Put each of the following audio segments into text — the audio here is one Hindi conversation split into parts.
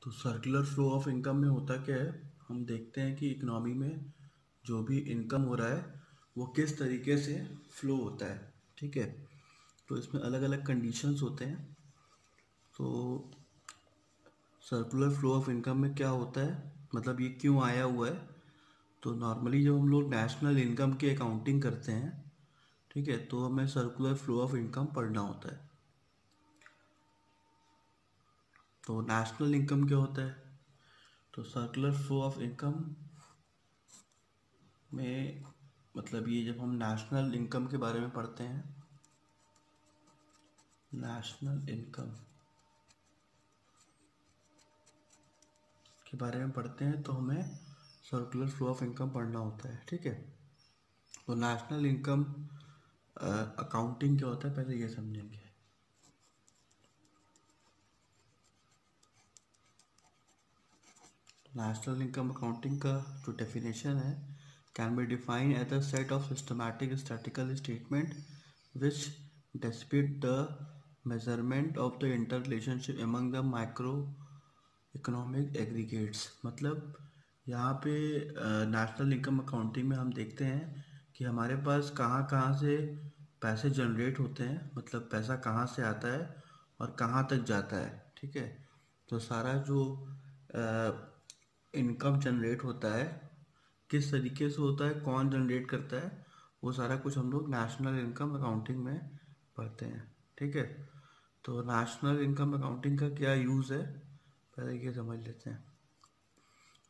तो सर्कुलर फ्लो ऑफ इनकम में होता क्या है, हम देखते हैं कि इकोनॉमी में जो भी इनकम हो रहा है वो किस तरीके से फ्लो होता है। ठीक है, तो इसमें अलग अलग कंडीशंस होते हैं। तो सर्कुलर फ्लो ऑफ इनकम में क्या होता है, मतलब ये क्यों आया हुआ है। तो नॉर्मली जब हम लोग नेशनल इनकम की अकाउंटिंग करते हैं, ठीक है, तो हमें सर्कुलर फ्लो ऑफ इनकम पढ़ना होता है। तो नेशनल इनकम क्या होता है, तो सर्कुलर फ्लो ऑफ इनकम में मतलब ये जब हम नेशनल इनकम के बारे में पढ़ते हैं, नेशनल इनकम के बारे में पढ़ते हैं तो हमें सर्कुलर फ्लो ऑफ इनकम पढ़ना होता है। ठीक है, तो नेशनल इनकम अकाउंटिंग क्या होता है पहले ये समझेंगे। नेशनल इनकम अकाउंटिंग का जो डेफिनेशन है, can be defined as a set of systematic statistical statement which describe the measurement of the inter relationship among the micro economic aggregates. मतलब यहाँ पे नेशनल इनकम अकाउंटिंग में हम देखते हैं कि हमारे पास कहाँ कहाँ से पैसे जनरेट होते हैं, मतलब पैसा कहाँ से आता है और कहाँ तक जाता है। ठीक है, तो सारा जो इनकम जनरेट होता है किस तरीके से होता है, कौन जनरेट करता है, वो सारा कुछ हम लोग नेशनल इनकम अकाउंटिंग में पढ़ते हैं। ठीक है, तो नेशनल इनकम अकाउंटिंग का क्या यूज़ है पहले ये समझ लेते हैं,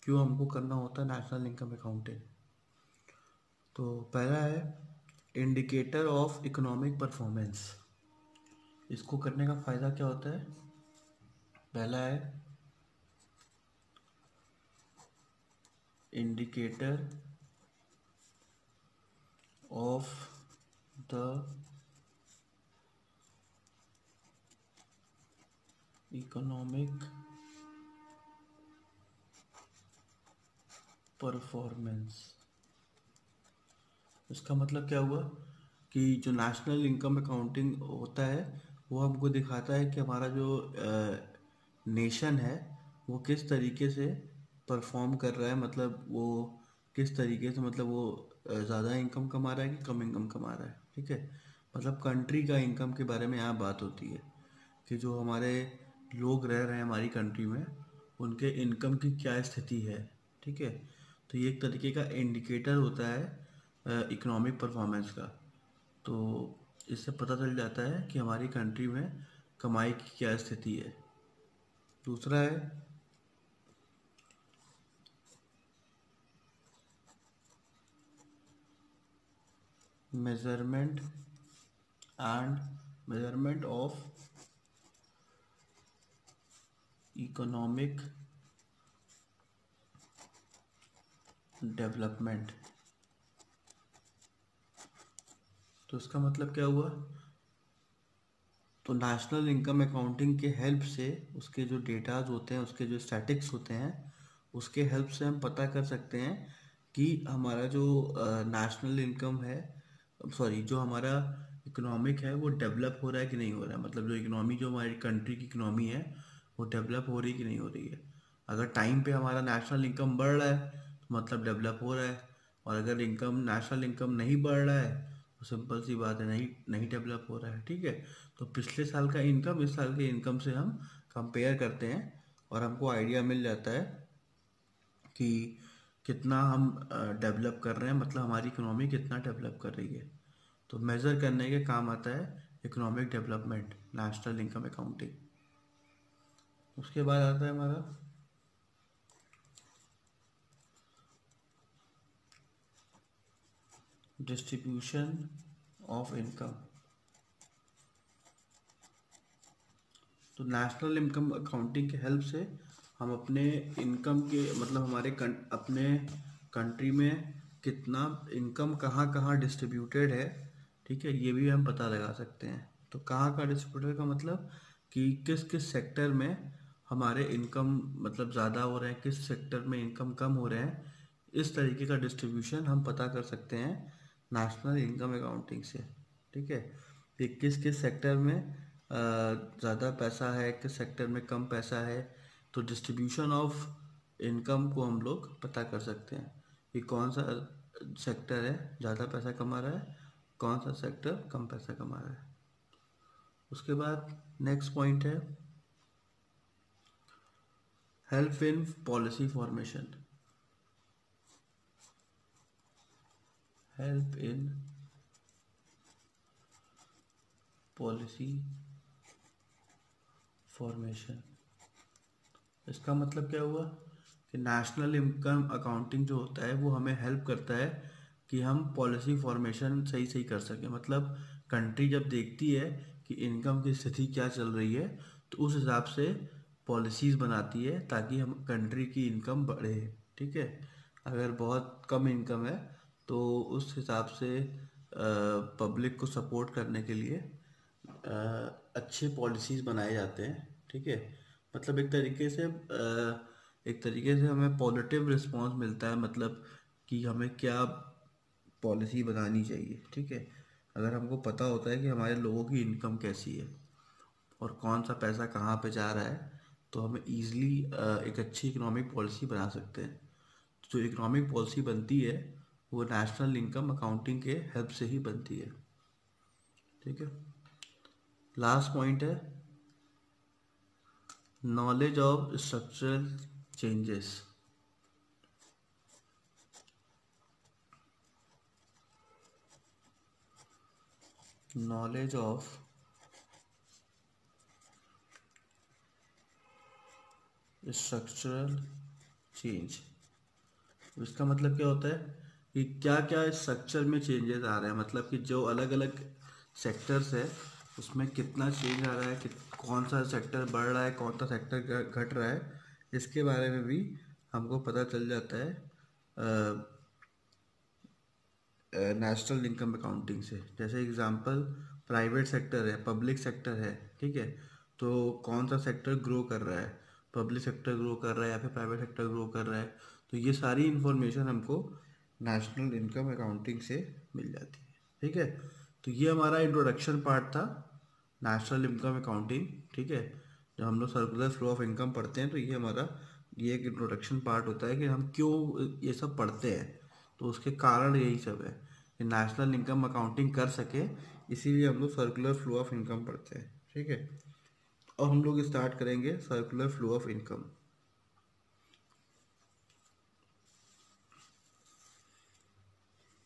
क्यों हमको करना होता है नेशनल इनकम अकाउंटिंग। तो पहला है इंडिकेटर ऑफ इकोनॉमिक परफॉर्मेंस। इसको करने का फ़ायदा क्या होता है, पहला है indicator of the economic performance. इसका मतलब क्या हुआ कि जो नेशनल इनकम अकाउंटिंग होता है वो हमको दिखाता है कि हमारा जो नेशन है वो किस तरीके से परफॉर्म कर रहा है, मतलब वो किस तरीके से, मतलब वो ज़्यादा इनकम कमा रहा है कि कम इनकम कमा रहा है। ठीक है, मतलब कंट्री का इनकम के बारे में यहाँ बात होती है कि जो हमारे लोग रह रहे हैं हमारी कंट्री में उनके इनकम की क्या स्थिति है। ठीक है, तो ये एक तरीके का इंडिकेटर होता है इकोनॉमिक परफॉर्मेंस का। तो इससे पता चल जाता है कि हमारी कंट्री में कमाई की क्या स्थिति है। दूसरा है measurement and measurement of economic development. तो इसका मतलब क्या हुआ, तो नेशनल इनकम अकाउंटिंग के हेल्प से उसके जो डेटाज होते हैं, उसके जो स्टैटिक्स होते हैं, उसके हेल्प से हम पता कर सकते हैं कि हमारा जो नेशनल इनकम है, सॉरी जो हमारा इकोनॉमिक है वो डेवलप हो रहा है कि नहीं हो रहा है। मतलब जो इकोनॉमी, जो हमारी कंट्री की इकोनॉमी है वो डेवलप हो रही कि नहीं हो रही है। अगर टाइम पे हमारा नेशनल इनकम बढ़ रहा है तो मतलब डेवलप हो रहा है, और अगर इनकम नेशनल इनकम नहीं बढ़ रहा है तो सिंपल सी बात है, नहीं नहीं डेवलप हो रहा है। ठीक है, तो पिछले साल का इनकम इस साल के इनकम से हम कंपेयर करते हैं और हमको आइडिया मिल जाता है कि कितना हम डेवलप कर रहे हैं, मतलब हमारी इकोनॉमी कितना डेवलप कर रही है। तो मेज़र करने के काम आता है economic development, national income accounting. उसके बाद आता है हमारा डिस्ट्रीब्यूशन ऑफ इनकम। तो नेशनल इनकम अकाउंटिंग के हेल्प से हम अपने इनकम के, मतलब हमारे अपने कंट्री में कितना इनकम कहाँ कहाँ डिस्ट्रीब्यूटेड है, ठीक है, ये भी हम पता लगा सकते हैं। तो कहाँ का डिस्ट्रीब्यूटेड का मतलब कि किस किस सेक्टर में हमारे इनकम मतलब ज़्यादा हो रहे हैं, किस सेक्टर में इनकम कम हो रहे हैं। इस तरीके का डिस्ट्रीब्यूशन हम पता कर सकते हैं नेशनल इनकम अकाउंटिंग से। ठीक है, कि किस किस सेक्टर में ज़्यादा पैसा है, किस सेक्टर में कम पैसा है, तो डिस्ट्रीब्यूशन ऑफ इनकम को हम लोग पता कर सकते हैं कि कौन सा सेक्टर है ज़्यादा पैसा कमा रहा है, कौन सा सेक्टर कम पैसा कमा रहा है। उसके बाद नेक्स्ट पॉइंट है help in policy formation. Help in policy formation, इसका मतलब क्या हुआ कि नेशनल इनकम अकाउंटिंग जो होता है वो हमें हेल्प करता है कि हम पॉलिसी फॉर्मेशन सही सही कर सकें। मतलब कंट्री जब देखती है कि इनकम की स्थिति क्या चल रही है तो उस हिसाब से पॉलिसीज़ बनाती है ताकि हम कंट्री की इनकम बढ़े। ठीक है, अगर बहुत कम इनकम है तो उस हिसाब से पब्लिक को सपोर्ट करने के लिए अच्छे पॉलिसीज़ बनाए जाते हैं। ठीक है, मतलब एक तरीके से हमें पॉजिटिव रिस्पांस मिलता है, मतलब कि हमें क्या पॉलिसी बनानी चाहिए। ठीक है, अगर हमको पता होता है कि हमारे लोगों की इनकम कैसी है और कौन सा पैसा कहाँ पे जा रहा है तो हमें ईज़िली एक अच्छी इकोनॉमिक पॉलिसी बना सकते हैं। जो इकोनॉमिक पॉलिसी बनती है वो नेशनल इनकम अकाउंटिंग के हेल्प से ही बनती है। ठीक है, लास्ट पॉइंट है knowledge of structural changes. Knowledge of structural change, इसका मतलब क्या होता है कि क्या क्या स्ट्रक्चर में चेंजेस आ रहे हैं, मतलब कि जो अलग अलग सेक्टर्स है उसमें कितना चेंज आ रहा है, कि कौन सा सेक्टर बढ़ रहा है कौन सा सेक्टर घट रहा है, इसके बारे में भी हमको पता चल जाता है नेशनल इनकम अकाउंटिंग से। जैसे एग्जांपल प्राइवेट सेक्टर है, पब्लिक सेक्टर है। ठीक है, तो कौन सा सेक्टर ग्रो कर रहा है, पब्लिक सेक्टर ग्रो कर रहा है या फिर प्राइवेट सेक्टर ग्रो कर रहा है, तो ये सारी इन्फॉर्मेशन हमको नेशनल इनकम अकाउंटिंग से मिल जाती है। ठीक है, तो ये हमारा इंट्रोडक्शन पार्ट था नेशनल इनकम अकाउंटिंग। ठीक है, जब हम लोग सर्कुलर फ्लो ऑफ इनकम पढ़ते हैं तो ये एक इंट्रोडक्शन पार्ट होता है कि हम क्यों ये सब पढ़ते हैं। तो उसके कारण यही सब है कि नेशनल इनकम अकाउंटिंग कर सके, इसीलिए हम लोग सर्कुलर फ्लो ऑफ इनकम पढ़ते हैं। ठीक है, और हम लोग स्टार्ट करेंगे सर्कुलर फ्लो ऑफ इनकम।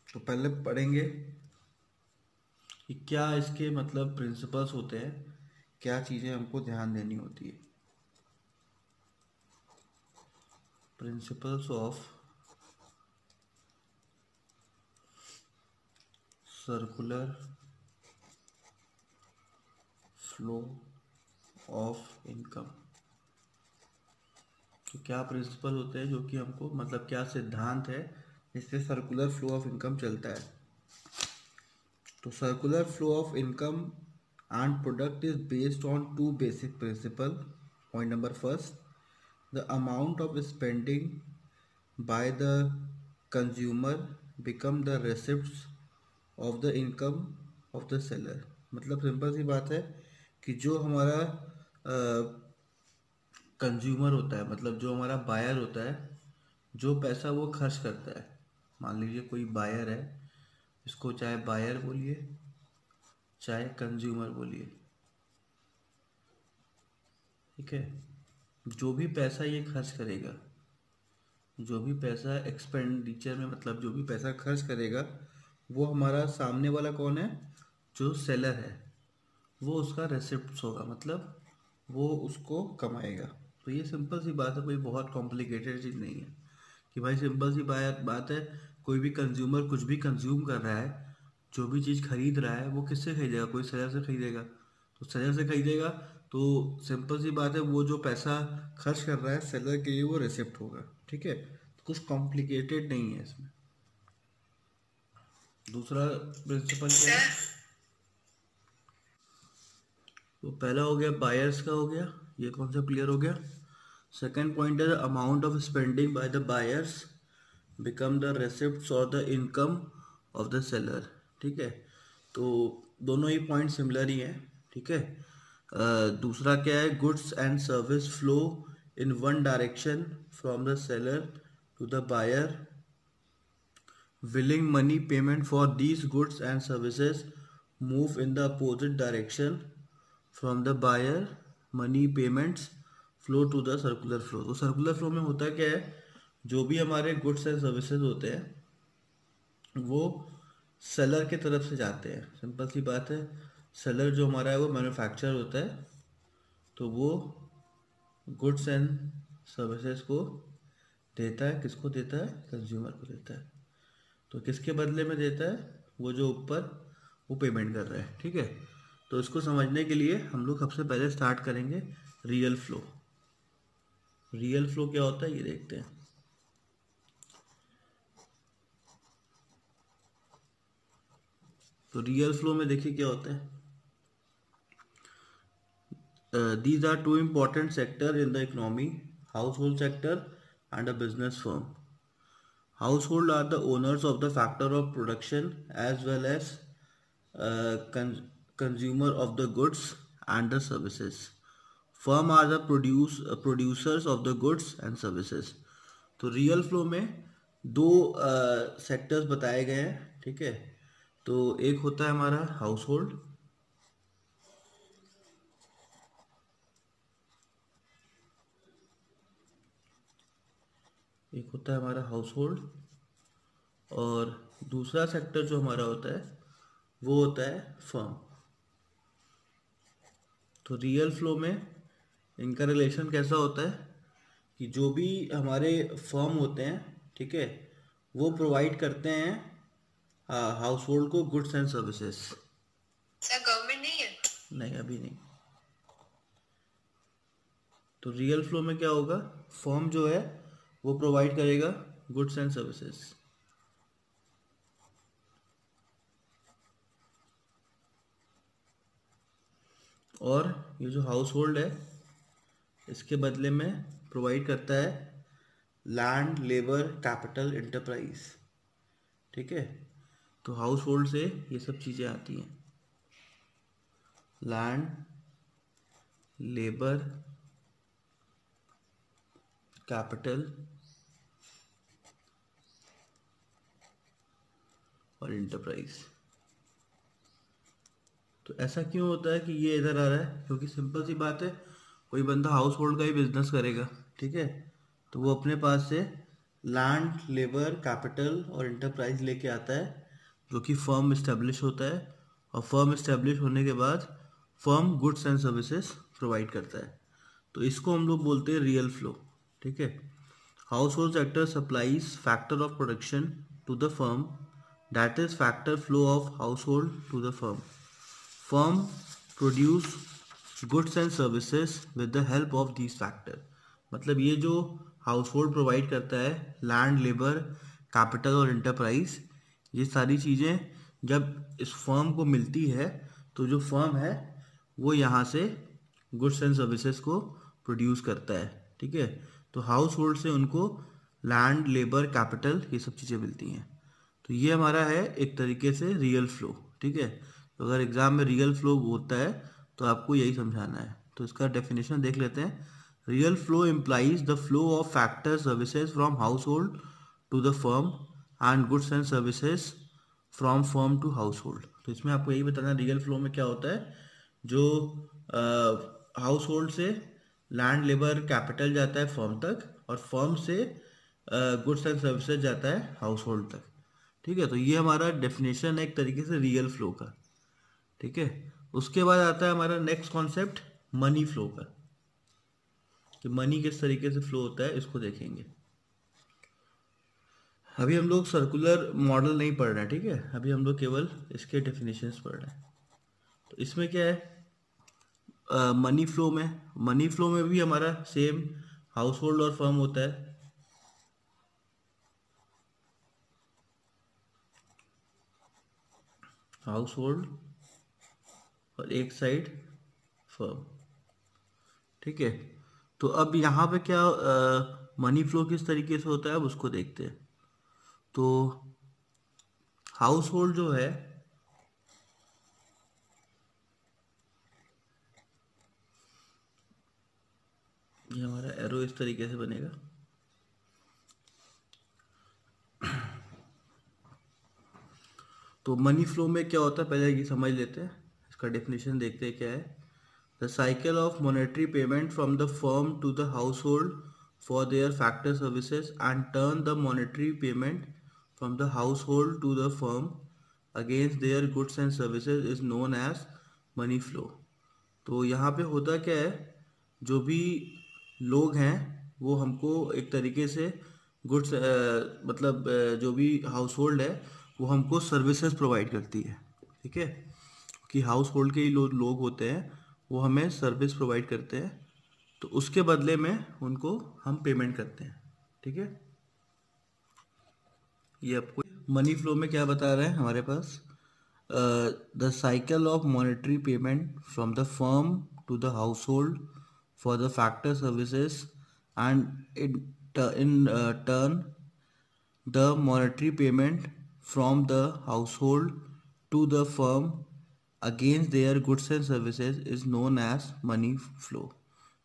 तो पहले पढ़ेंगे कि क्या इसके मतलब प्रिंसिपल्स होते हैं, क्या चीज़ें हमको ध्यान देनी होती है। Principles of circular flow of income, तो क्या प्रिंसिपल होते हैं जो कि हमको मतलब क्या सिद्धांत है जिससे सर्कुलर फ्लो ऑफ इनकम चलता है। तो circular flow of income and product is based on two basic principle. Point number first, the amount of spending by the consumer become the receipts of the income of the seller. मतलब सिंपल सी बात है कि जो हमारा कंज्यूमर होता है, मतलब जो हमारा बायर होता है, जो पैसा वो खर्च करता है, मान लीजिए कोई बायर है, इसको चाहे बायर बोलिए चाहे कंज्यूमर बोलिए। ठीक है, जो भी पैसा ये खर्च करेगा, जो भी पैसा एक्सपेंडिचर में मतलब जो भी पैसा खर्च करेगा, वो हमारा सामने वाला कौन है, जो सेलर है, वो उसका रेसिप्ट होगा, मतलब वो उसको कमाएगा। तो ये सिंपल सी बात है, कोई बहुत कॉम्प्लिकेटेड चीज़ नहीं है कि भाई सिंपल सी बात है। कोई भी कंज्यूमर कुछ भी कंज्यूम कर रहा है, जो भी चीज़ खरीद रहा है वो किससे खरीदेगा, कोई सेलर से खरीदेगा। तो सेलर से खरीदेगा तो सिंपल सी बात है, वो जो पैसा खर्च कर रहा है सेलर के लिए वो रेसिप्ट होगा। ठीक है, तो कुछ कॉम्प्लिकेटेड नहीं है इसमें। दूसरा प्रिंसिपल क्या है, तो पहला हो गया बायर्स का, हो गया ये कॉन्सेप्ट क्लियर हो गया। सेकेंड पॉइंट है amount of spending by the buyers become the receipts और the income of the seller. ठीक है, तो दोनों ही पॉइंट सिमिलर ही हैं। ठीक है, दूसरा क्या है, goods and service flow in one direction from the seller to the buyer, willing money payment for these goods and services move in the opposite direction from the buyer, money payments flow to the circular flow. तो सर्कुलर फ्लो में होता क्या है, जो भी हमारे गुड्स एंड सर्विसेज होते हैं वो सेलर के तरफ से जाते हैं. सिंपल सी बात है, सेलर जो हमारा है वो मैन्युफैक्चरर होता है, तो वो गुड्स एंड सर्विसेज को देता है. किसको देता है? कंज्यूमर को देता है. तो किसके बदले में देता है? वो जो ऊपर वो पेमेंट कर रहा है. ठीक है, तो इसको समझने के लिए हम लोग सबसे पहले स्टार्ट करेंगे रियल फ्लो. रियल फ्लो क्या होता है ये देखते हैं. तो रियल फ्लो में देखिए क्या होता है. These are two important sectors in the economy: household sector and a business firm. Household are the owners of the factor of production as well as consumer of the goods and the services. Firm are the producers of the goods and services. तो रियल फ्लो में दो सेक्टर्स बताए गए हैं. ठीक है, तो एक होता है हमारा हाउस होल्ड, एक होता है हमारा हाउस होल्ड, और दूसरा सेक्टर जो हमारा होता है वो होता है फर्म. तो रियल फ्लो में इनका रिलेशन कैसा होता है कि जो भी हमारे फर्म होते हैं, ठीक है, वो प्रोवाइड करते हैं हाउस होल्ड को goods and services. Sir government नहीं है? नहीं, अभी नहीं. तो रियल फ्लो में क्या होगा, फर्म जो है वो प्रोवाइड करेगा गुड्स एंड सर्विसेज, और ये जो हाउस होल्ड है इसके बदले में प्रोवाइड करता है लैंड, लेबर, कैपिटल, एंटरप्राइज. ठीक है, तो हाउस होल्ड से ये सब चीज़ें आती हैं: लैंड, लेबर, कैपिटल और एंटरप्राइज. तो ऐसा क्यों होता है कि ये इधर आ रहा है? क्योंकि सिंपल सी बात है, कोई बंदा हाउस होल्ड का ही बिजनेस करेगा, ठीक है, तो वो अपने पास से लैंड, लेबर, कैपिटल और एंटरप्राइज लेके आता है, जो कि फर्म इस्टेब्लिश होता है, और फर्म इस्टेब्लिश होने के बाद firm goods and services provide करता है. तो इसको हम लोग बोलते हैं रियल फ्लो. ठीक है, house hold sector supplies factor of production to the firm, that is factor flow of house hold to the firm. Firm produce goods and services with the help of these factor. मतलब ये जो हाउस होल्ड प्रोवाइड करता है लैंड, लेबर, कैपिटल और एंटरप्राइज, ये सारी चीज़ें जब इस फर्म को मिलती है तो जो फर्म है वो यहाँ से गुड्स एंड सर्विसेज को प्रोड्यूस करता है. ठीक है, तो हाउस होल्ड से उनको लैंड, लेबर, कैपिटल ये सब चीज़ें मिलती हैं. तो ये हमारा है एक तरीके से रियल फ्लो. ठीक है, तो अगर एग्जाम में रियल फ्लो होता है तो आपको यही समझाना है. तो इसका डेफिनेशन देख लेते हैं. Real flow implies the flow of factor services from house hold to the firm and goods and services from firm to house hold. तो इसमें आपको यही बताना रियल फ्लो में क्या होता है. जो हाउस होल्ड से लैंड, लेबर, कैपिटल जाता है फर्म तक, और फर्म से गुड्स एंड सर्विसेज जाता है हाउस होल्ड तक. ठीक है, तो ये हमारा डेफिनेशन है एक तरीके से रियल फ्लो का. ठीक है, उसके बाद आता है हमारा नेक्स्ट कॉन्सेप्ट मनी फ्लो का, कि मनी किस तरीके से फ्लो होता है इसको देखेंगे. अभी हम लोग सर्कुलर मॉडल नहीं पढ़ रहे हैं. ठीक है, अभी हम लोग केवल इसके डेफिनेशंस पढ़ रहे हैं. तो इसमें क्या है, मनी फ्लो में भी हमारा सेम हाउस होल्ड और फर्म होता है. हाउस होल्ड और एक साइड फर्म. ठीक है, तो अब यहाँ पे क्या मनी फ्लो किस तरीके से होता है अब उसको देखते हैं. तो हाउस होल्ड जो है ये हमारा एरो इस तरीके से बनेगा। तो मनी फ्लो में क्या होता है पहले ये समझ लेते हैं, इसका डेफिनेशन देखते हैं क्या है। The cycle of monetary payment from the firm to the house hold for their factor services and turn the monetary payment from the house hold to the firm against their goods and services is known as money flow. तो यहाँ पे होता क्या है, जो भी लोग हैं वो हमको एक तरीके से गुड्स मतलब जो भी हाउस होल्ड है वो हमको सर्विसेज प्रोवाइड करती है। ठीक है, कि हाउस होल्ड के ही लोग होते हैं, वो हमें सर्विस प्रोवाइड करते हैं, तो उसके बदले में उनको हम पेमेंट करते हैं। ठीक है, ये आपको मनी फ्लो में क्या बता रहे हैं हमारे पास, the cycle of monetary payment from the firm to the house hold for the factor services and in turn the monetary payment from the house hold to the firm against their goods and services is known as money flow.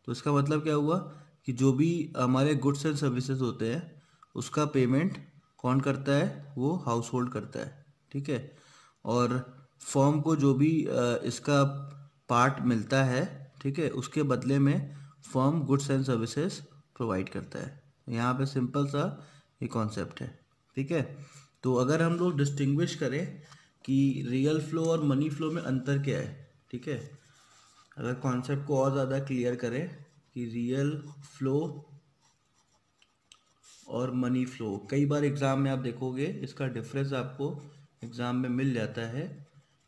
तो इसका मतलब क्या हुआ कि जो भी हमारे गुड्स एंड सर्विसेज होते हैं उसका पेमेंट कौन करता है, वो हाउस होल्ड करता है। ठीक है, और फर्म को जो भी इसका पार्ट मिलता है, ठीक है, उसके बदले में firm goods and services provide करता है। यहाँ पे सिंपल सा ये कॉन्सेप्ट है। ठीक है, तो अगर हम लोग डिस्टिंग्विश करें कि रियल फ्लो और मनी फ्लो में अंतर क्या है, ठीक है, अगर कॉन्सेप्ट को और ज़्यादा क्लियर करें कि रियल फ्लो और मनी फ्लो, कई बार एग्ज़ाम में आप देखोगे इसका डिफरेंस आपको एग्ज़ाम में मिल जाता है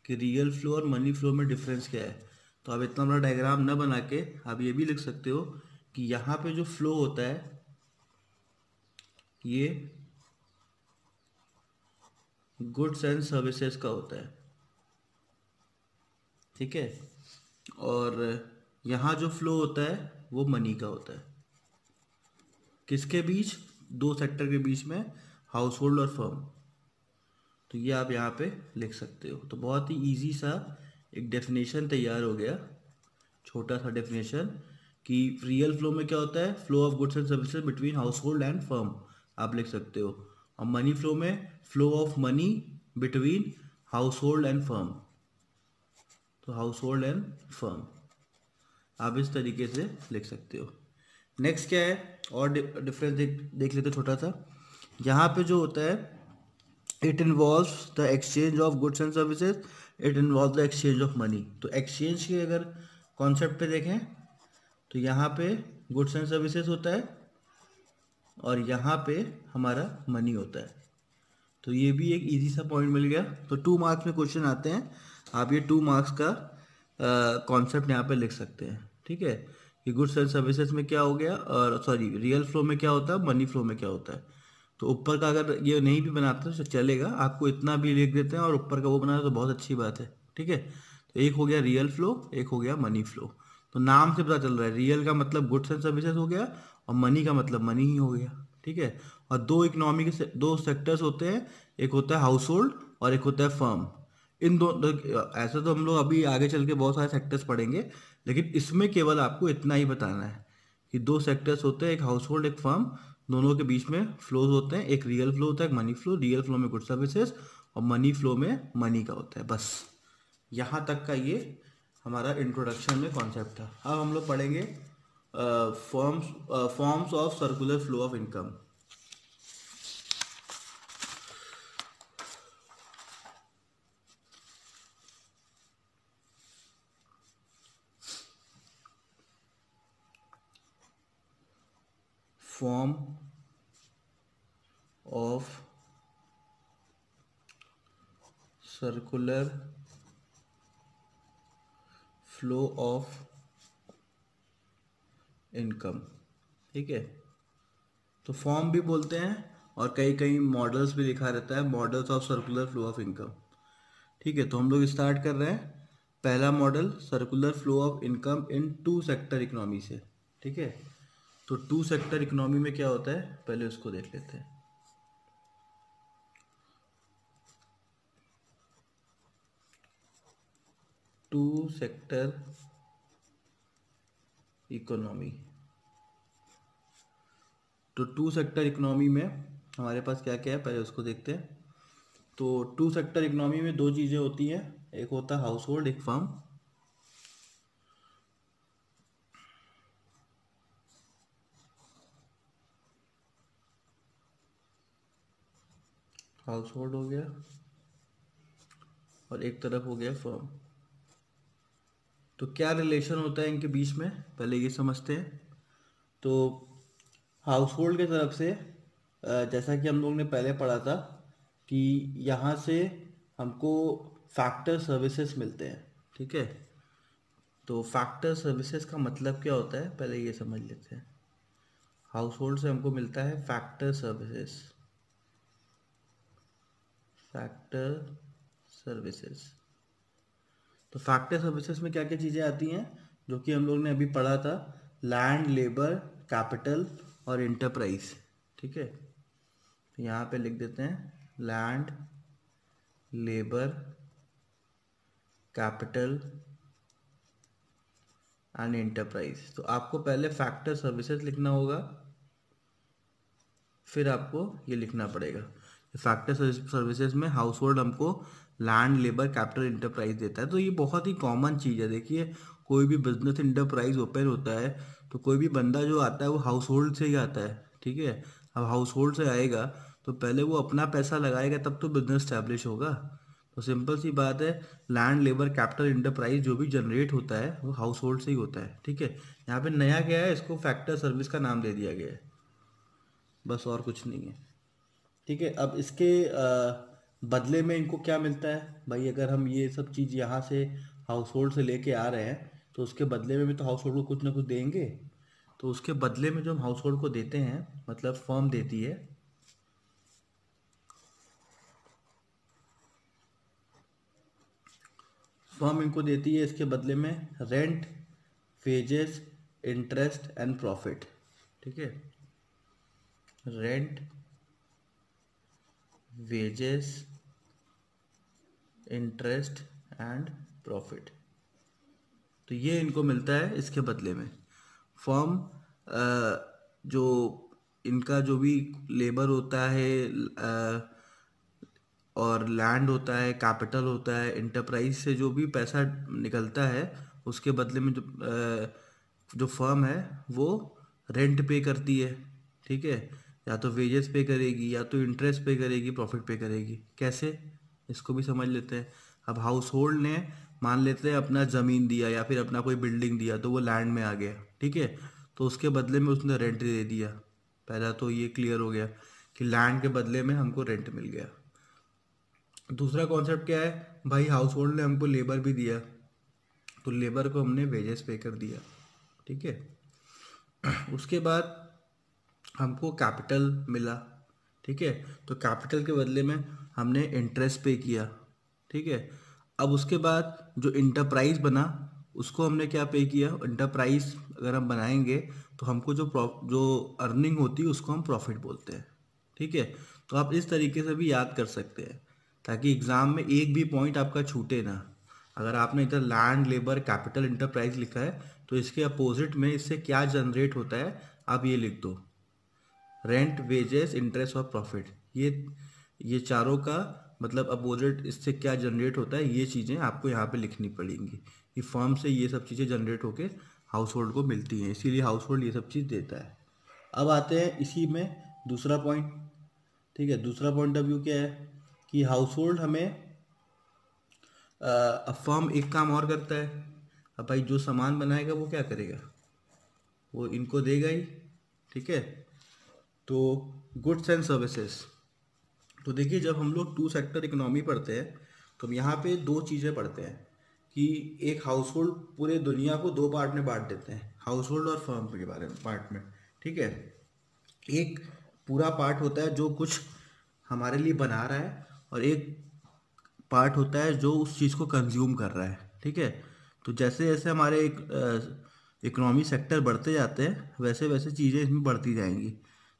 कि रियल फ्लो और मनी फ्लो में डिफरेंस क्या है। तो आप इतना बड़ा डायग्राम न बना के आप ये भी लिख सकते हो कि यहाँ पे जो फ्लो होता है ये गुड्स एंड सर्विसेज का होता है। ठीक है, और यहाँ जो फ्लो होता है वो मनी का होता है। किसके बीच, दो सेक्टर के बीच में, हाउस होल्ड और फर्म। तो ये आप यहाँ पे लिख सकते हो। तो बहुत ही इजी सा एक डेफिनेशन तैयार हो गया, छोटा सा डेफिनेशन, कि रियल फ्लो में क्या होता है, flow of goods and services between house hold and firm, आप लिख सकते हो। और मनी फ्लो में flow of money between house hold and firm, तो हाउस होल्ड एंड फर्म आप इस तरीके से लिख सकते हो। नेक्स्ट क्या है और डिफरेंस देख लेते छोटा सा। यहाँ पे जो होता है, it involves the exchange of goods and services, it involve the exchange of money. तो एक्सचेंज के अगर कॉन्सेप्ट पे देखें तो यहाँ पे गुड्स एंड सर्विसेज होता है और यहाँ पे हमारा मनी होता है। तो ये भी एक इजी सा पॉइंट मिल गया। तो 2 मार्क्स में क्वेश्चन आते हैं, आप ये 2 मार्क्स का कॉन्सेप्ट यहाँ पे लिख सकते हैं। ठीक है, कि गुड्स एंड सर्विसेज में क्या हो गया, और सॉरी रियल फ्लो में क्या होता है, मनी फ्लो में क्या होता है। तो ऊपर का अगर ये नहीं भी बनाते तो चलेगा, आपको इतना भी लिख देते हैं और ऊपर का वो बनाना तो बहुत अच्छी बात है। ठीक है, तो एक हो गया रियल फ्लो, एक हो गया मनी फ्लो। तो नाम से पता चल रहा है रियल का मतलब गुड्स एंड सर्विसेज हो गया और मनी का मतलब मनी ही हो गया। ठीक है, और दो इकोनॉमी के दो सेक्टर्स होते हैं, एक होता है हाउस होल्ड और एक होता है फर्म। इन दो ऐसा तो हम लोग अभी आगे चल के बहुत सारे सेक्टर्स पढ़ेंगे, लेकिन इसमें केवल आपको इतना ही बताना है कि दो सेक्टर्स होते हैं, एक हाउस होल्ड एक फर्म, दोनों के बीच में फ्लोज होते हैं, एक रियल फ्लो होता है एक मनी फ्लो, रियल फ्लो में गुड सर्विसेज और मनी फ्लो में मनी का होता है। बस यहाँ तक का ये हमारा इंट्रोडक्शन में कॉन्सेप्ट था। अब हम लोग पढ़ेंगे forms of circular flow of income. Form of circular flow of income. ठीक है, तो फॉर्म भी बोलते हैं और कई कई मॉडल्स भी लिखा रहता है, models of circular flow of income. ठीक है, तो हम लोग स्टार्ट कर रहे हैं पहला model circular flow of income in two sector economy से। ठीक है, तो टू सेक्टर इकोनॉमी में क्या होता है पहले उसको देख लेते हैं। टू सेक्टर इकोनॉमी, तो टू सेक्टर इकोनॉमी में हमारे पास क्या क्या है पहले उसको देखते हैं। तो टू सेक्टर इकोनॉमी में दो चीज़ें होती हैं, एक होता है हाउस होल्ड, एक फर्म। हाउस होल्ड हो गया और एक तरफ हो गया फर्म। तो क्या रिलेशन होता है इनके बीच में, पहले ये समझते हैं। तो हाउस होल्ड के तरफ से जैसा कि हम लोग ने पहले पढ़ा था कि यहाँ से हमको फैक्टर सर्विसेज मिलते हैं, ठीक है। तो फैक्टर सर्विसेज का मतलब क्या होता है पहले ये समझ लेते हैं। हाउस होल्ड से हमको मिलता है फैक्टर सर्विसेज, फैक्टर सर्विसेज। तो फैक्टर सर्विसेज में क्या क्या चीज़ें आती हैं जो कि हम लोग ने अभी पढ़ा था, लैंड, लेबर, कैपिटल और इंटरप्राइज, ठीक है। तो यहाँ पे लिख देते हैं land, labour, capital and enterprise. तो आपको पहले फैक्टर सर्विसेज लिखना होगा, फिर आपको ये लिखना पड़ेगा। फैक्टर सर्विसेज में हाउस होल्ड हमको लैंड, लेबर, कैपिटल, इंटरप्राइज देता है। तो ये बहुत ही कॉमन चीज़ है। देखिए कोई भी बिजनेस इंटरप्राइज ओपन होता है तो कोई भी बंदा जो आता है वो हाउस होल्ड से ही आता है, ठीक है। अब हाउस होल्ड से आएगा तो पहले वो अपना पैसा लगाएगा तब तो बिजनेस स्टैब्लिश होगा। तो सिंपल सी बात है, लैंड, लेबर, कैपिटल, इंटरप्राइज जो भी जनरेट होता है वो हाउस होल्ड से ही होता है, ठीक है। यहाँ पे नया क्या है, इसको फैक्टर सर्विस का नाम दे दिया गया है, बस और कुछ नहीं है, ठीक है। अब इसके बदले में इनको क्या मिलता है भाई, अगर हम ये सब चीज़ यहाँ से हाउस होल्ड से लेके आ रहे हैं तो उसके बदले में भी तो हाउस होल्ड को कुछ ना कुछ देंगे। तो उसके बदले में जो हम हाउस होल्ड को देते हैं, मतलब फर्म देती है, फर्म इनको देती है इसके बदले में rent, wages, interest and profit, ठीक है। Rent, wages, interest and profit, तो ये इनको मिलता है इसके बदले में। फर्म जो इनका जो भी लेबर होता है और लैंड होता है, कैपिटल होता है, इंटरप्राइज से जो भी पैसा निकलता है उसके बदले में जो फर्म है वो रेंट पे करती है, ठीक है। या तो वेजेस पे करेगी, या तो इंटरेस्ट पे करेगी, प्रॉफिट पे करेगी। कैसे, इसको भी समझ लेते हैं। अब हाउस होल्ड ने मान लेते हैं अपना ज़मीन दिया या फिर अपना कोई बिल्डिंग दिया, तो वो लैंड में आ गया, ठीक है। तो उसके बदले में उसने रेंट दे दिया। पहला तो ये क्लियर हो गया कि लैंड के बदले में हमको रेंट मिल गया। दूसरा कॉन्सेप्ट क्या है भाई, हाउस होल्ड ने हमको लेबर भी दिया तो लेबर को हमने वेजेस पे कर दिया, ठीक है। उसके बाद हमको कैपिटल मिला, ठीक है। तो कैपिटल के बदले में हमने इंटरेस्ट पे किया, ठीक है। अब उसके बाद जो इंटरप्राइज बना उसको हमने क्या पे किया, इंटरप्राइज अगर हम बनाएंगे तो हमको जो अर्निंग होती है उसको हम प्रॉफिट बोलते हैं, ठीक है। तो आप इस तरीके से भी याद कर सकते हैं ताकि एग्ज़ाम में एक भी पॉइंट आपका छूटे ना। अगर आपने इधर लैंड, लेबर, कैपिटल, इंटरप्राइज लिखा है तो इसके अपोजिट में इससे क्या जनरेट होता है आप ये लिख दो, रेंट, वेजेस, इंटरेस्ट और प्रॉफिट। ये चारों का मतलब अपोजिट इससे क्या जनरेट होता है, ये चीज़ें आपको यहाँ पे लिखनी पड़ेंगी कि फर्म से ये सब चीज़ें जनरेट होके हाउस होल्ड को मिलती हैं, इसीलिए हाउस होल्ड ये सब चीज़ देता है। अब आते हैं इसी में दूसरा पॉइंट, ठीक है। दूसरा पॉइंट ऑफ व्यू क्या है कि हाउस होल्ड हमें अब फर्म एक काम और करता है। अब भाई जो सामान बनाएगा वो क्या करेगा, वो इनको देगा ही, ठीक है। तो गुड्स एंड सर्विसेज, तो देखिए जब हम लोग टू सेक्टर इकोनॉमी पढ़ते हैं तो हम यहाँ पे दो चीज़ें पढ़ते हैं कि एक हाउस होल्ड पूरे दुनिया को दो पार्ट में बांट देते हैं, हाउस होल्ड और फर्म के बारे में पार्ट में, ठीक है। एक पूरा पार्ट होता है जो कुछ हमारे लिए बना रहा है और एक पार्ट होता है जो उस चीज़ को कंज्यूम कर रहा है, ठीक है। तो जैसे जैसे हमारे इकोनॉमी सेक्टर बढ़ते जाते हैं वैसे वैसे चीज़ें इसमें बढ़ती जाएंगी।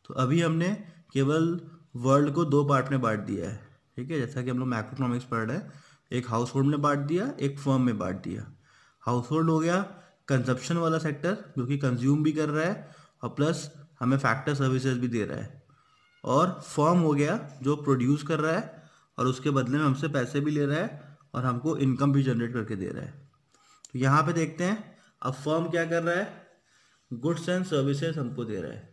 तो अभी हमने केवल वर्ल्ड को दो पार्ट में बांट दिया है, ठीक है। जैसा कि हम लोग मैक्रो इकोनॉमिक्स पढ़ रहे हैं, एक हाउस होल्ड में बांट दिया, एक फर्म में बांट दिया। हाउस होल्ड हो गया कंजप्शन वाला सेक्टर जो कि कंज्यूम भी कर रहा है और प्लस हमें फैक्टर सर्विसेज भी दे रहा है। और फर्म हो गया जो प्रोड्यूस कर रहा है और उसके बदले में हमसे पैसे भी ले रहा है और हमको इनकम भी जनरेट करके दे रहा है। तो यहाँ पे देखते हैं अब फर्म क्या कर रहा है, गुड्स एंड सर्विसेज हमको दे रहा है,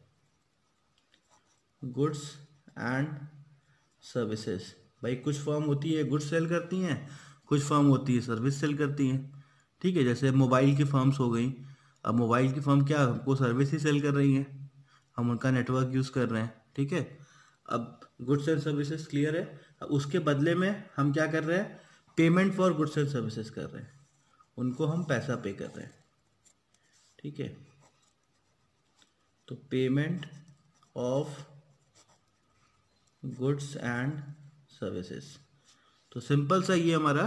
गुड्स एंड सर्विसेज। भाई कुछ फर्म होती है गुड्स सेल करती हैं, कुछ फर्म होती है सर्विस सेल करती हैं। ठीक है, जैसे मोबाइल की फर्म्स हो गई। अब मोबाइल की फर्म क्या हमको सर्विस ही सेल कर रही हैं, हम उनका नेटवर्क यूज़ कर रहे हैं। ठीक है, अब गुड्स एंड सर्विसेज क्लियर है। अब उसके बदले में हम क्या कर रहे हैं, payment for goods and services कर रहे हैं, उनको हम पैसा पे कर रहे हैं। ठीक है, तो payment of goods and services. तो सिंपल सा ये हमारा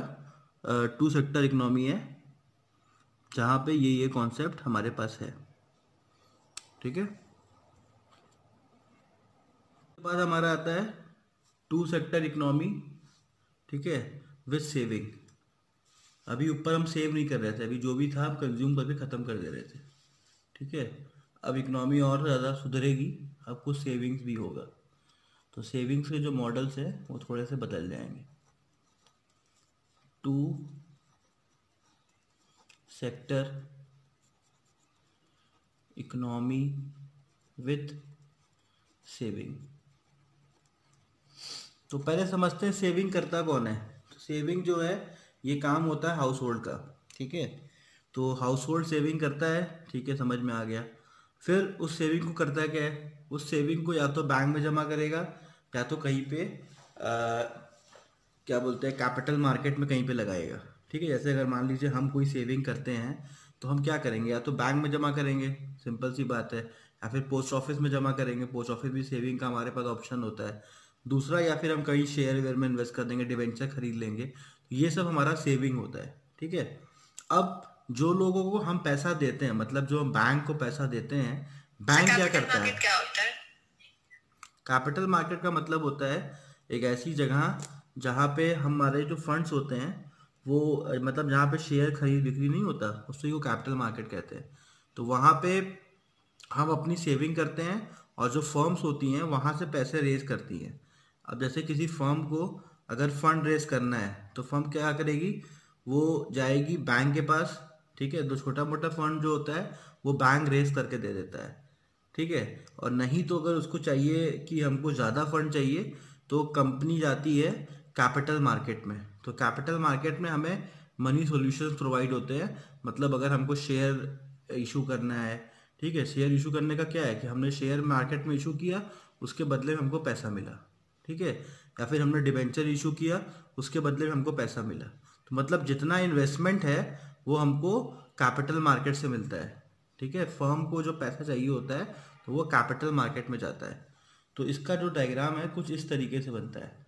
टू सेक्टर इकोनॉमी है, जहाँ पे ये कॉन्सेप्ट हमारे पास है। ठीक है, उसके बाद हमारा आता है टू सेक्टर इकोनॉमी। ठीक है, विथ सेविंग। अभी ऊपर हम सेव नहीं कर रहे थे, अभी जो भी था हम कंज्यूम करके ख़त्म कर दे रहे थे। ठीक है, अब इकोनॉमी और ज़्यादा सुधरेगी, अब कुछ सेविंग्स भी होगा। तो सेविंग्स के जो मॉडल्स हैं वो थोड़े से बदल जाएंगे। Two sector economy with saving. तो पहले समझते हैं सेविंग करता कौन है। तो सेविंग जो है ये काम होता है हाउस होल्ड का। ठीक है, तो हाउस होल्ड सेविंग करता है। ठीक है, समझ में आ गया। फिर उस सेविंग को करता है क्या है, उस सेविंग को या तो बैंक में जमा करेगा या तो कहीं पे क्या बोलते हैं कैपिटल मार्केट में कहीं पे लगाएगा। ठीक है, जैसे अगर मान लीजिए हम कोई सेविंग करते हैं तो हम क्या करेंगे, या तो बैंक में जमा करेंगे, सिंपल सी बात है, या फिर पोस्ट ऑफिस में जमा करेंगे। पोस्ट ऑफिस भी सेविंग का हमारे पास ऑप्शन होता है। दूसरा, या फिर हम कहीं शेयर वेयर में इन्वेस्ट कर देंगे, डिवेंचर खरीद लेंगे। तो ये सब हमारा सेविंग होता है। ठीक है, अब जो लोगों को हम पैसा देते हैं, मतलब जो हम बैंक को पैसा देते हैं, बैंक क्या करता है, क्या होता है? कैपिटल मार्केट का मतलब होता है एक ऐसी जगह जहाँ पे हमारे जो फंड्स होते हैं वो मतलब जहाँ पे शेयर खरीद बिक्री नहीं होता, उससे वो कैपिटल मार्केट कहते हैं। तो वहाँ पे हम अपनी सेविंग करते हैं और जो फर्म्स होती हैं वहाँ से पैसे रेज करती हैं। अब जैसे किसी फर्म को अगर फंड रेज करना है तो फर्म क्या करेगी, वो जाएगी बैंक के पास। ठीक है, तो छोटा मोटा फंड जो होता है वो बैंक रेज करके दे देता है। ठीक है, और नहीं तो अगर उसको चाहिए कि हमको ज़्यादा फंड चाहिए तो कंपनी जाती है कैपिटल मार्केट में। तो कैपिटल मार्केट में हमें मनी सॉल्यूशंस प्रोवाइड होते हैं। मतलब अगर हमको शेयर इशू करना है, ठीक है, शेयर इशू करने का क्या है कि हमने शेयर मार्केट में इशू किया, उसके बदले में हमको पैसा मिला। ठीक है, या फिर हमने डिबेंचर इशू किया, उसके बदले में हमको पैसा मिला। तो मतलब जितना इन्वेस्टमेंट है वो हमको कैपिटल मार्केट से मिलता है। ठीक है, फर्म को जो पैसा चाहिए होता है तो वो कैपिटल मार्केट में जाता है। तो इसका जो डायग्राम है कुछ इस तरीके से बनता है।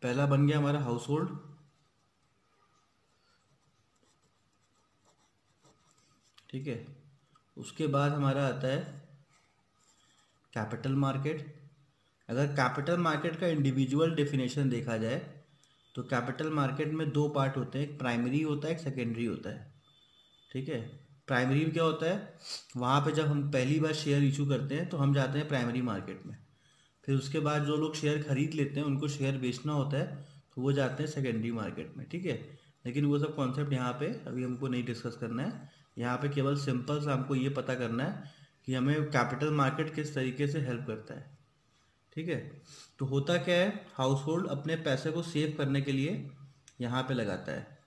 पहला बन गया हमारा हाउस होल्ड। ठीक है, उसके बाद हमारा आता है कैपिटल मार्केट। अगर कैपिटल मार्केट का इंडिविजुअल डेफिनेशन देखा जाए तो कैपिटल मार्केट में दो पार्ट होते हैं, एक प्राइमरी होता है, एक सेकेंडरी होता है। ठीक है, प्राइमरी क्या होता है, वहाँ पे जब हम पहली बार शेयर इशू करते हैं तो हम जाते हैं प्राइमरी मार्केट में। फिर उसके बाद जो लोग शेयर खरीद लेते हैं उनको शेयर बेचना होता है तो वो जाते हैं सेकेंडरी मार्केट में। ठीक है, लेकिन वो सब कॉन्सेप्ट यहाँ पे अभी हमको नहीं डिस्कस करना है। यहाँ पे केवल सिंपल सा हमको ये पता करना है कि हमें कैपिटल मार्केट किस तरीके से हेल्प करता है। ठीक है, तो होता क्या है, हाउस होल्ड अपने पैसे को सेव करने के लिए यहाँ पे लगाता है।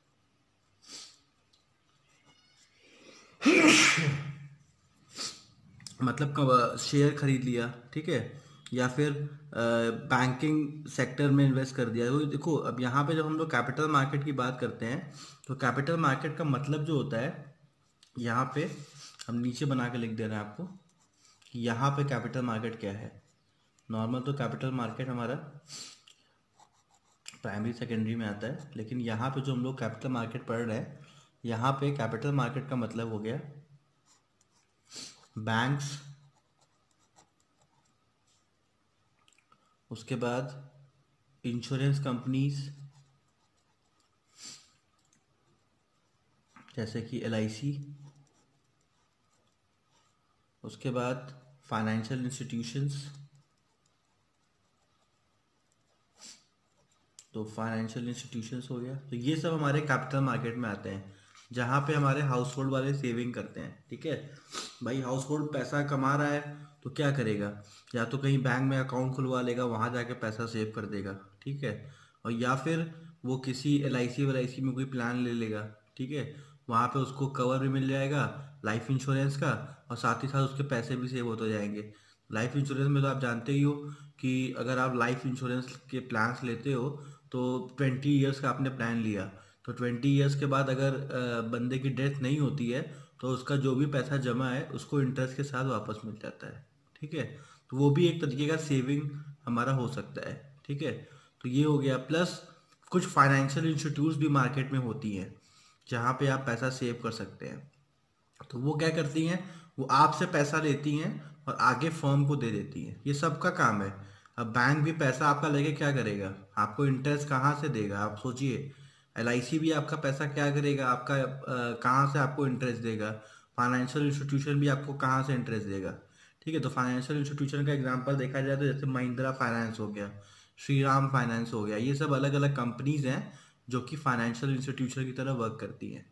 मतलब शेयर खरीद लिया, ठीक है, या फिर बैंकिंग सेक्टर में इन्वेस्ट कर दिया। तो देखो अब यहाँ पे जब हम लोग कैपिटल मार्केट की बात करते हैं तो कैपिटल मार्केट का मतलब जो होता है, यहाँ पे हम नीचे बना के लिख दे रहे हैं आपको कि यहाँ पे कैपिटल मार्केट क्या है। नॉर्मल तो कैपिटल मार्केट हमारा प्राइमरी सेकेंडरी में आता है, लेकिन यहाँ पे जो हम लोग कैपिटल मार्केट पढ़ रहे हैं, यहाँ पे कैपिटल मार्केट का मतलब हो गया बैंक्स, उसके बाद इंश्योरेंस कंपनीज जैसे कि LIC, उसके बाद फाइनेंशियल इंस्टीट्यूशंस, तो फाइनेंशियल इंस्टीट्यूशंस हो गया। तो ये सब हमारे कैपिटल मार्केट में आते हैं, जहाँ पे हमारे हाउस होल्ड वाले सेविंग करते हैं। ठीक है भाई, हाउस होल्ड पैसा कमा रहा है तो क्या करेगा, या तो कहीं बैंक में अकाउंट खुलवा लेगा, वहाँ जाके पैसा सेव कर देगा। ठीक है, और या फिर वो किसी LIC में कोई प्लान ले लेगा। ठीक है, वहाँ पे उसको कवर भी मिल जाएगा लाइफ इंश्योरेंस का, और साथ ही साथ उसके पैसे भी सेव होते जाएंगे। लाइफ इंश्योरेंस में तो आप जानते ही हो कि अगर आप लाइफ इंश्योरेंस के प्लान्स लेते हो तो 20 ईयर्स का आपने प्लान लिया, तो 20 ईयर्स के बाद अगर बंदे की डेथ नहीं होती है तो उसका जो भी पैसा जमा है उसको इंटरेस्ट के साथ वापस मिल जाता है। ठीक है, तो वो भी एक तरीके का सेविंग हमारा हो सकता है। ठीक है, तो ये हो गया। प्लस कुछ फाइनेंशियल इंस्टीट्यूट्स भी मार्केट में होती हैं जहाँ पे आप पैसा सेव कर सकते हैं। तो वो क्या करती हैं, वो आपसे पैसा लेती हैं और आगे फर्म को दे देती हैं। ये सबका काम है। अब बैंक भी पैसा आपका लेके क्या करेगा, आपको इंटरेस्ट कहाँ से देगा, आप सोचिए। LIC भी आपका पैसा क्या करेगा, आपका कहाँ से आपको इंटरेस्ट देगा। फाइनेंशियल इंस्टीट्यूशन भी आपको कहाँ से इंटरेस्ट देगा। ठीक है, तो फाइनेंशियल इंस्टीट्यूशन का एग्जांपल देखा जाए तो जैसे महिंद्रा फाइनेंस हो गया, श्रीराम फाइनेंस हो गया, ये सब अलग अलग कंपनीज हैं जो कि फाइनेंशियल इंस्टीट्यूशन की तरह वर्क करती हैं।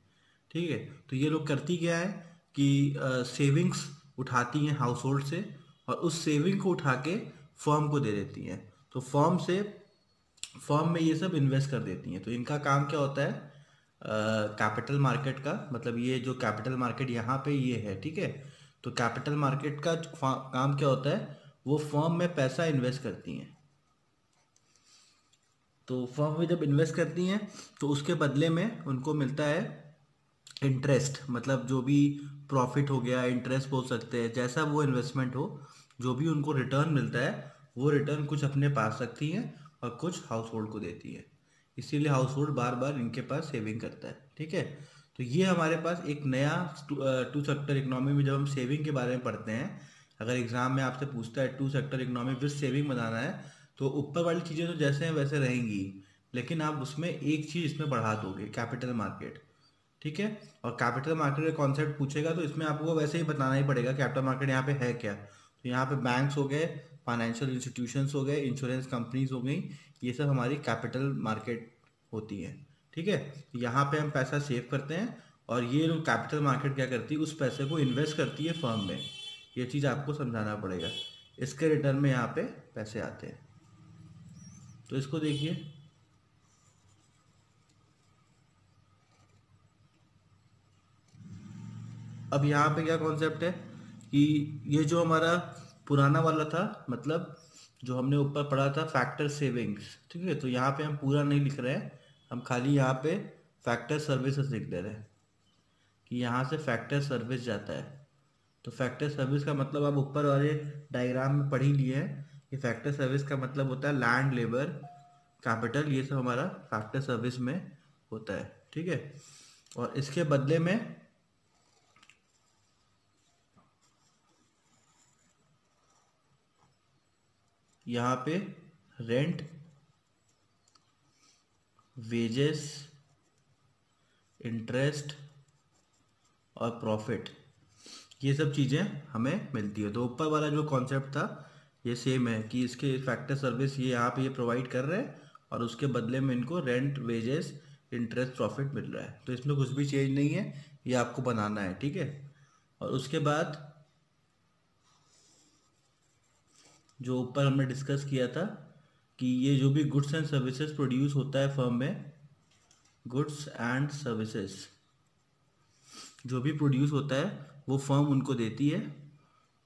ठीक है, तो ये लोग करती क्या है कि सेविंग्स उठाती हैं हाउस होल्ड से, और उस सेविंग को उठा के फर्म को दे देती हैं। तो फर्म में ये सब इन्वेस्ट कर देती हैं। तो इनका काम क्या होता है, कैपिटल मार्केट का, मतलब ये जो कैपिटल मार्केट यहाँ पे ये है। ठीक है, तो कैपिटल मार्केट का काम क्या होता है, वो फर्म में पैसा इन्वेस्ट करती हैं। तो फर्म में जब इन्वेस्ट करती हैं तो उसके बदले में उनको मिलता है इंटरेस्ट, मतलब जो भी प्रॉफिट हो गया, इंटरेस्ट बोल सकते हैं, जैसा वो इन्वेस्टमेंट हो, जो भी उनको रिटर्न मिलता है वो रिटर्न कुछ अपने पास रखती हैं और कुछ हाउस होल्ड को देती है। इसीलिए हाउस होल्ड बार बार इनके पास सेविंग करता है। ठीक है, तो ये हमारे पास एक नया टू सेक्टर इकोनॉमी में जब हम सेविंग के बारे में पढ़ते हैं, अगर एग्जाम में आपसे पूछता है two sector economy with saving बनाना है, तो ऊपर वाली चीज़ें तो जैसे हैं वैसे रहेंगी, लेकिन आप उसमें एक चीज़ इसमें बढ़ा दोगे, कैपिटल मार्केट। ठीक है, और कैपिटल मार्केट का कॉन्सेप्ट पूछेगा तो इसमें आपको वैसे ही बताना ही पड़ेगा कैपिटल मार्केट यहाँ पे है क्या। तो यहाँ पे बैंक्स हो गए, फाइनेंशियल इंस्टीट्यूशंस हो गए, इंश्योरेंस कंपनीज हो गई, ये सब हमारी कैपिटल मार्केट होती है। ठीक है, तो यहाँ पे हम पैसा सेव करते हैं, और ये जो कैपिटल मार्केट क्या करती है, उस पैसे को इन्वेस्ट करती है फर्म में। ये चीज़ आपको समझाना पड़ेगा। इसके रिटर्न में यहाँ पे पैसे आते हैं। तो इसको देखिए, अब यहाँ पे क्या कॉन्सेप्ट है कि ये जो हमारा पुराना वाला था, मतलब जो हमने ऊपर पढ़ा था फैक्टर सेविंग्स। ठीक है, तो यहाँ पे हम पूरा नहीं लिख रहे हैं, हम खाली यहाँ पे फैक्टर सर्विसेज लिख दे रहे हैं कि यहाँ से फैक्टर सर्विस जाता है। तो फैक्टर सर्विस का मतलब आप ऊपर वाले डायग्राम में पढ़ ही लिए हैं कि फैक्टर सर्विस का मतलब होता है लैंड, लेबर, कैपिटल, ये सब हमारा फैक्टर सर्विस में होता है। ठीक है, और इसके बदले में यहाँ पे रेंट, वेजेस, इंटरेस्ट और प्रॉफिट, ये सब चीज़ें हमें मिलती है। तो ऊपर वाला जो कॉन्सेप्ट था ये सेम है कि इसके फैक्टर सर्विस ये यहाँ पे ये प्रोवाइड कर रहे हैं, और उसके बदले में इनको रेंट, वेजेस, इंटरेस्ट, प्रॉफिट मिल रहा है। तो इसमें कुछ भी चेंज नहीं है, ये आपको बनाना है। ठीक है, और उसके बाद जो ऊपर हमने डिस्कस किया था कि ये जो भी गुड्स एंड सर्विसेज प्रोड्यूस होता है फर्म में, गुड्स एंड सर्विसेज जो भी प्रोड्यूस होता है वो फर्म उनको देती है,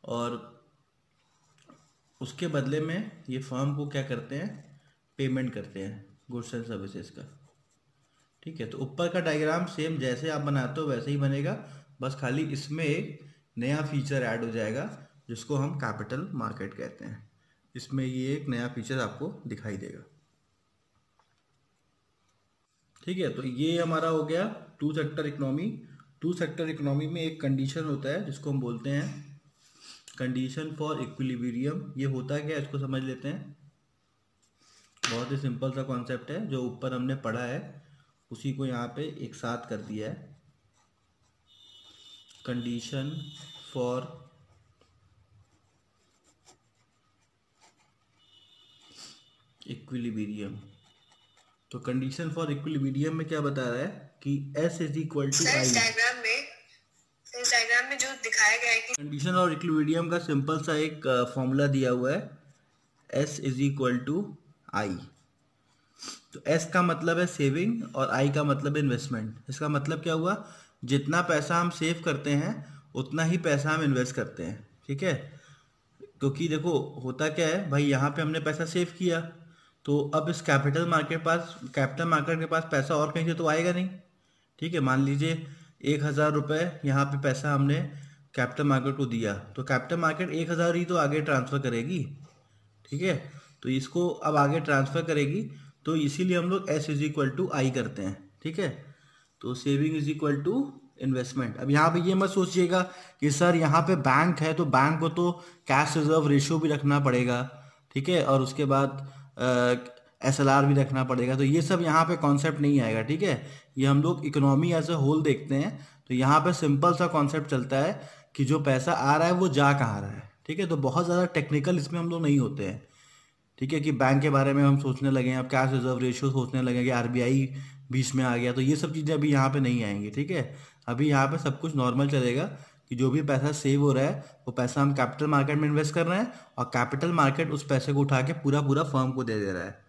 और उसके बदले में ये फर्म को क्या करते हैं, पेमेंट करते हैं गुड्स एंड सर्विसेज का। ठीक है, तो ऊपर का डायग्राम सेम जैसे आप बनाते हो वैसे ही बनेगा, बस खाली इसमें एक नया फीचर ऐड हो जाएगा जिसको हम कैपिटल मार्केट कहते हैं। इसमें ये एक नया फीचर आपको दिखाई देगा। ठीक है, तो ये हमारा हो गया two sector economy. Two sector economy में एक कंडीशन होता है जिसको हम बोलते हैं कंडीशन फॉर इक्विलिब्रियम। ये होता क्या है इसको समझ लेते हैं। बहुत ही सिंपल सा कॉन्सेप्ट है, जो ऊपर हमने पढ़ा है उसी को यहाँ पे एक साथ कर दिया है। Condition for equilibrium. तो कंडीशन फॉर इक्विलिब्रियम में क्या बता रहा है कि S इज इक्वल टू आई। इस डायग्राम में जो दिखाया गया है कि कंडीशन और इक्विलिब्रियम का सिंपल सा एक फॉर्मूला दिया हुआ है, S इज इक्वल टू आई। तो S का मतलब है सेविंग और I का मतलब है इन्वेस्टमेंट। इसका मतलब क्या हुआ, जितना पैसा हम सेव करते हैं उतना ही पैसा हम इन्वेस्ट करते हैं, ठीक है। क्योंकि देखो होता क्या है भाई, यहाँ पे हमने पैसा सेव किया, तो अब इस कैपिटल मार्केट के पास पैसा और कहीं से तो आएगा नहीं, ठीक है। मान लीजिए 1,000 रुपये यहाँ पे पैसा हमने कैपिटल मार्केट को दिया, तो कैपिटल मार्केट 1,000 ही तो आगे ट्रांसफ़र करेगी, ठीक है। तो इसको अब आगे ट्रांसफ़र करेगी, तो इसीलिए हम लोग S is equal to I करते हैं, ठीक है। तो saving is equal to investment. अब यहाँ पे ये मत सोचिएगा कि सर यहाँ पे बैंक है तो बैंक को तो कैश रिजर्व रेशियो भी रखना पड़ेगा, ठीक है, और उसके बाद SLR भी रखना पड़ेगा। तो ये सब यहाँ पे कॉन्सेप्ट नहीं आएगा, ठीक है। ये हम लोग इकोनॉमी एज अ होल देखते हैं, तो यहाँ पे सिंपल सा कॉन्सेप्ट चलता है कि जो पैसा आ रहा है वो जा कहाँ रहा है, ठीक है। तो बहुत ज़्यादा टेक्निकल इसमें हम लोग नहीं होते हैं, ठीक है, कि बैंक के बारे में हम सोचने लगे हैं, अब कैश रिजर्व रेशियो सोचने लगे कि RBI बीच में आ गया, तो ये सब चीज़ें अभी यहाँ पे नहीं आएंगी, ठीक है। अभी यहाँ पे सब कुछ नॉर्मल चलेगा कि जो भी पैसा सेव हो रहा है वो पैसा हम कैपिटल मार्केट में इन्वेस्ट कर रहे हैं, और कैपिटल मार्केट उस पैसे को उठा के पूरा पूरा फर्म को दे दे रहा है।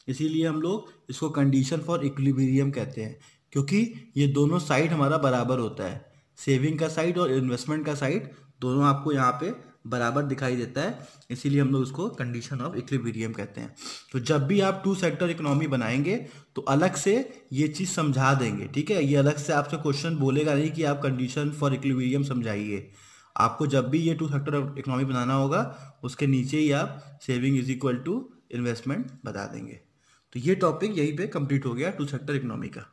इसीलिए हम लोग इसको कंडीशन फॉर इक्विलिब्रियम कहते हैं, क्योंकि ये दोनों साइड हमारा बराबर होता है, सेविंग का साइड और इन्वेस्टमेंट का साइड दोनों आपको यहाँ पे बराबर दिखाई देता है, इसीलिए हम लोग उसको कंडीशन ऑफ इक्विलिब्रियम कहते हैं। तो जब भी आप 2 सेक्टर इकोनॉमी बनाएंगे तो अलग से ये चीज़ समझा देंगे, ठीक है। ये अलग से आपसे क्वेश्चन बोलेगा नहीं कि आप कंडीशन फॉर इक्विलिब्रियम समझाइए। आपको जब भी ये 2 सेक्टर इकोनॉमी बनाना होगा उसके नीचे ही आप saving is equal to investment बता देंगे। तो ये टॉपिक यहीं पे कंप्लीट हो गया 2 सेक्टर इकोनॉमी का।